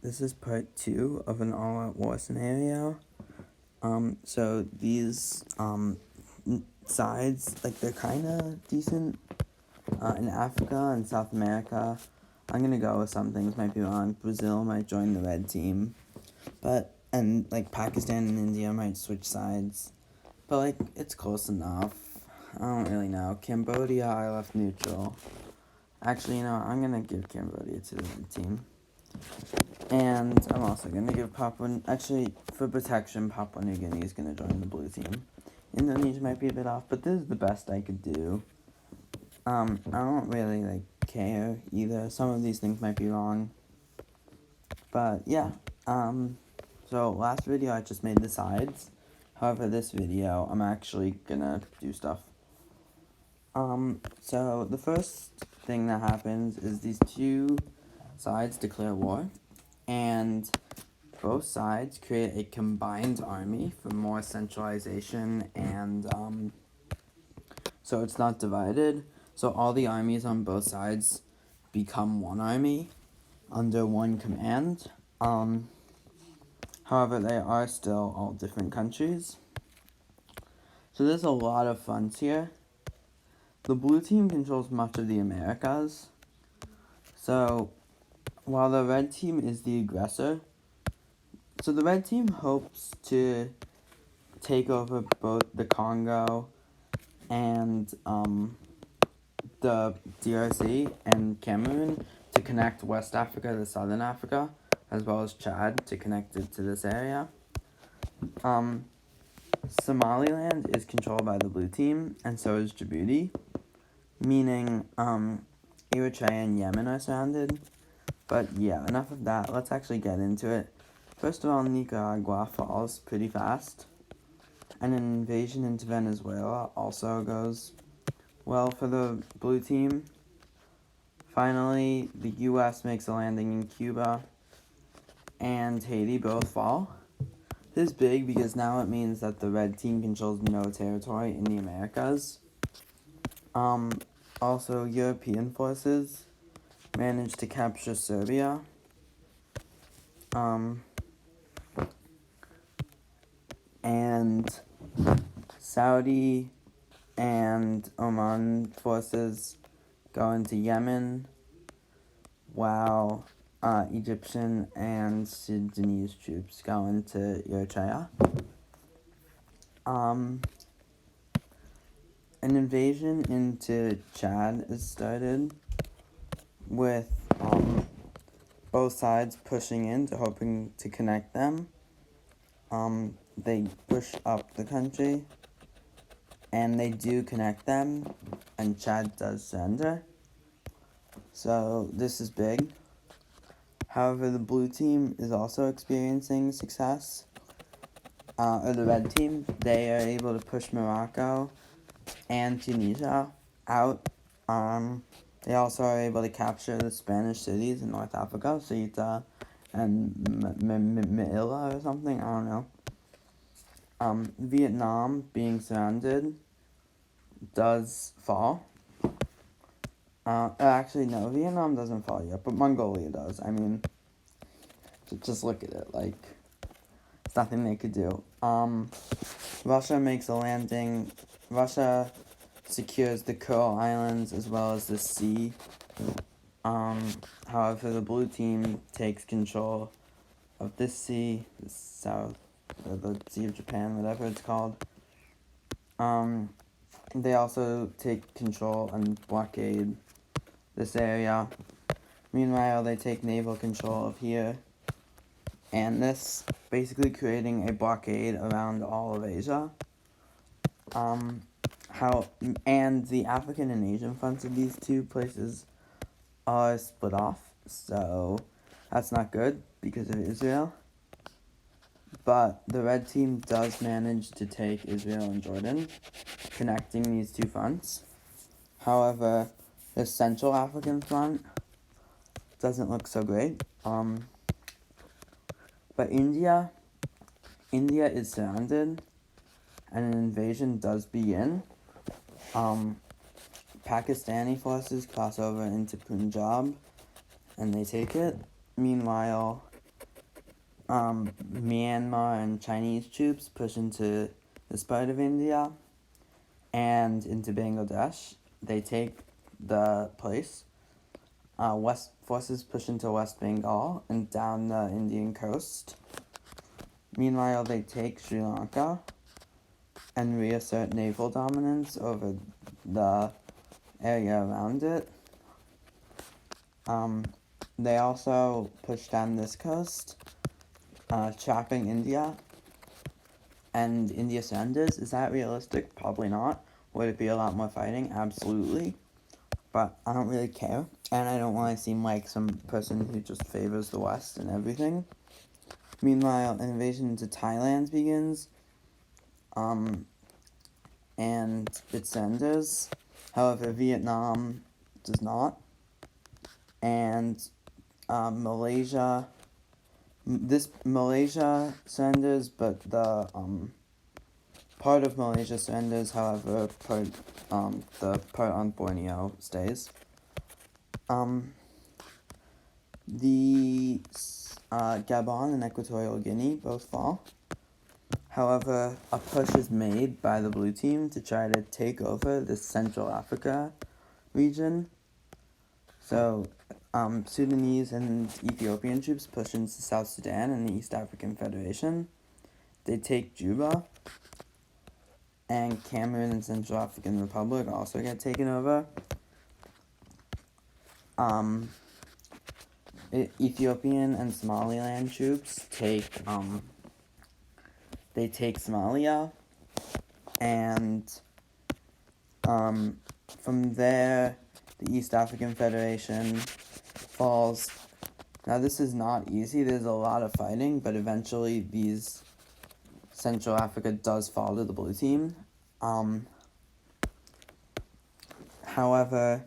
This is part 2 of an all-out war scenario. So these sides, like, they're kind of decent in Africa and South America. I'm gonna go with some things might be wrong. Brazil might join the red team, and like Pakistan and India might switch sides. But like it's close enough. I don't really know. Cambodia, I left neutral. Actually, I'm gonna give Cambodia to the red team. And I'm also going to give actually, for protection, Papua New Guinea is going to join the blue team. Indonesia might be a bit off, but this is the best I could do. I don't really, care either. Some of these things might be wrong. But, yeah. So, last video I just made the sides. However, this video, I'm actually going to do stuff. So, the first thing that happens is these two sides declare war. And both sides create a combined army for more centralization and so it's not divided. So all the armies on both sides become one army under one command. However, they are still all different countries. So there's a lot of funds here. The blue team controls much of the Americas. So while the red team is the aggressor, so the red team hopes to take over both the Congo and the DRC and Cameroon to connect West Africa to Southern Africa, as well as Chad to connect it to this area. Somaliland is controlled by the blue team, and so is Djibouti, meaning Eritrea and Yemen are surrounded. But yeah, enough of that. Let's actually get into it. First of all, Nicaragua falls pretty fast. And an invasion into Venezuela also goes well for the blue team. Finally, the U.S. makes a landing in Cuba and Haiti both fall. This is big because now it means that the red team controls no territory in the Americas. Also, European forces managed to capture Serbia. And Saudi and Oman forces go into Yemen, while Egyptian and Sudanese troops go into Eritrea. An invasion into Chad is started with both sides pushing in to hoping to connect them. They push up the country, and they do connect them, and Chad does surrender. So this is big. However, the blue team is also experiencing success. Or the red team, they are able to push Morocco and Tunisia out. They also are able to capture the Spanish cities in North Africa, Ceuta and Melilla or something, I don't know. Vietnam, being surrounded, does fall. Actually, no, Vietnam doesn't fall yet, but Mongolia does. I mean, just look at it, like, it's nothing they could do. Russia makes a landing. Russia secures the Kuril Islands as well as the sea. However, the blue team takes control of this sea, the South, or the Sea of Japan, whatever it's called. They also take control and blockade this area. Meanwhile, they take naval control of here, and this basically creating a blockade around all of Asia. And the African and Asian fronts of these two places are split off, so that's not good because of Israel. But the red team does manage to take Israel and Jordan, connecting these two fronts. However, the Central African front doesn't look so great. But India is surrounded, and an invasion does begin. Pakistani forces cross over into Punjab, and they take it. Meanwhile, Myanmar and Chinese troops push into this part of India and into Bangladesh. They take the place. West forces push into West Bengal and down the Indian coast. Meanwhile, they take Sri Lanka and reassert naval dominance over the area around it. They also push down this coast, trapping India. And India surrenders. Is that realistic? Probably not. Would it be a lot more fighting? Absolutely. But I don't really care. And I don't want to seem like some person who just favors the West and everything. Meanwhile, an invasion into Thailand begins. And it surrenders. However, Vietnam does not. And Malaysia surrenders, but the part of Malaysia surrenders. However, the part on Borneo stays. The Gabon and Equatorial Guinea both fall. However, a push is made by the blue team to try to take over the Central Africa region. So, Sudanese and Ethiopian troops push into South Sudan and the East African Federation. They take Juba, and Cameroon and Central African Republic also get taken over. Ethiopian and Somaliland troops take Somalia, and from there the East African Federation falls. Now this is not easy, there's a lot of fighting, but eventually Central Africa does fall to the blue team. However,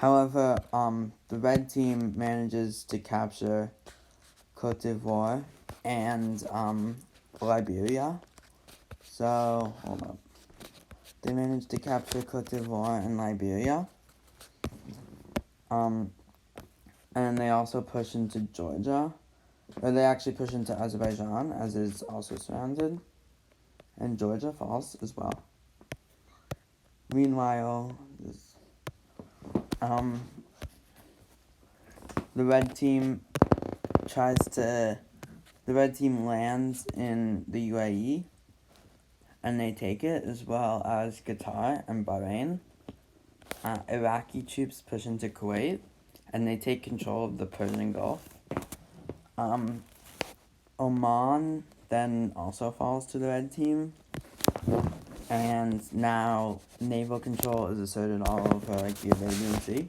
the red team manages to capture Cote d'Ivoire and Liberia. So, hold up. They managed to capture Cote d'Ivoire and Liberia. And they also push into Georgia. Or they actually push into Azerbaijan, as it is also surrounded. And Georgia falls as well. Meanwhile, the red team lands in the UAE, and they take it, as well as Qatar and Bahrain. Iraqi troops push into Kuwait, and they take control of the Persian Gulf. Oman then also falls to the red team, and now naval control is asserted all over the Arabian Sea.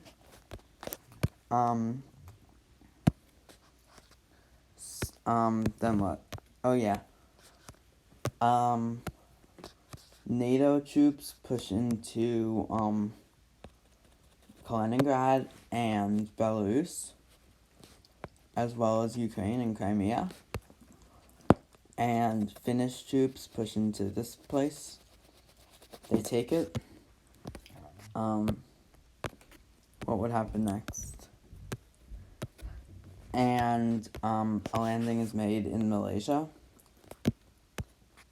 Then what? Oh yeah. NATO troops push into Kaliningrad and Belarus, as well as Ukraine and Crimea. And Finnish troops push into this place. They take it. What would happen next? And a landing is made in Malaysia,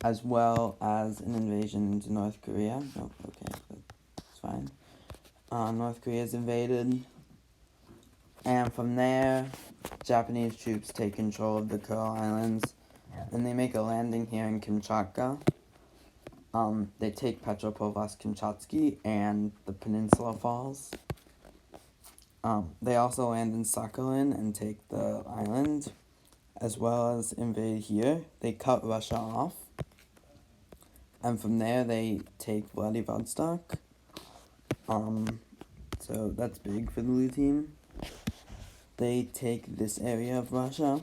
as well as an invasion into North Korea. Oh, okay, that's fine. North Korea is invaded, and from there, Japanese troops take control of the Kuril Islands, and they make a landing here in Kamchatka. They take Petropavlovsk-Kamchatsky, and the peninsula falls. They also land in Sakhalin and take the island, as well as invade here. They cut Russia off, and from there they take Vladivostok. So that's big for the blue team. They take this area of Russia,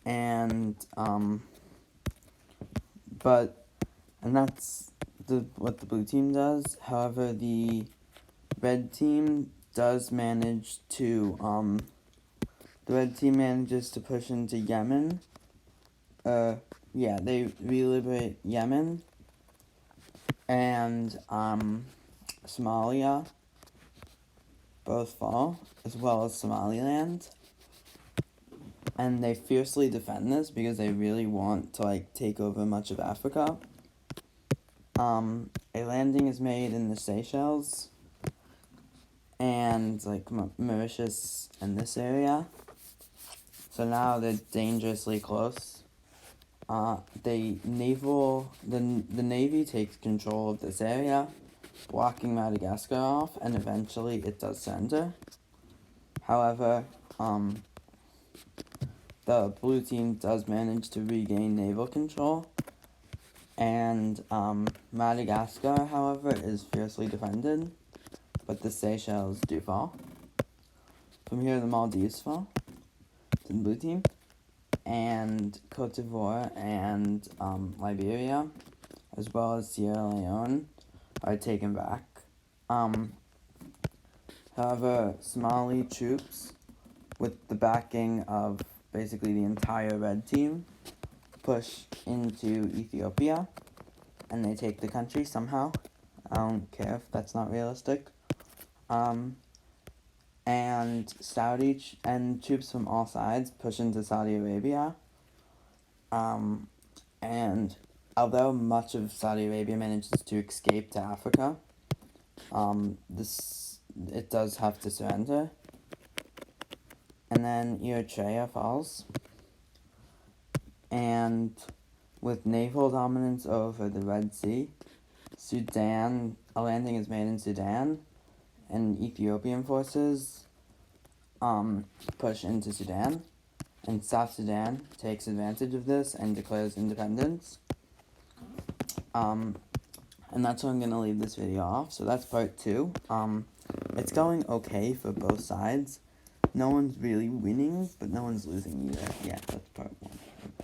and that's what the blue team does. However, the red team manages to push into Yemen. They re-liberate Yemen and Somalia. Both fall, as well as Somaliland. and they fiercely defend this because they really want to, like, take over much of Africa. A landing is made in the Seychelles, and, like, Mauritius and this area. So now they're dangerously close. The Navy takes control of this area, blocking Madagascar off, and eventually it does surrender. However, the blue team does manage to regain naval control, and Madagascar, however, is fiercely defended, but the Seychelles do fall. From here, the Maldives fall to the blue team, and Cote d'Ivoire and Liberia, as well as Sierra Leone, are taken back. However, Somali troops, with the backing of basically the entire red team, push into Ethiopia, and they take the country somehow. I don't care if that's not realistic. And and troops from all sides push into Saudi Arabia. And although much of Saudi Arabia manages to escape to Africa, it does have to surrender. And then Eritrea falls. And with naval dominance over the Red Sea, a landing is made in Sudan, and Ethiopian forces push into Sudan, and South Sudan takes advantage of this and declares independence. And that's where I'm going to leave this video off. So that's part 2. It's going okay for both sides. No one's really winning, but no one's losing either. Yeah, that's part 1.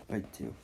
Part 2.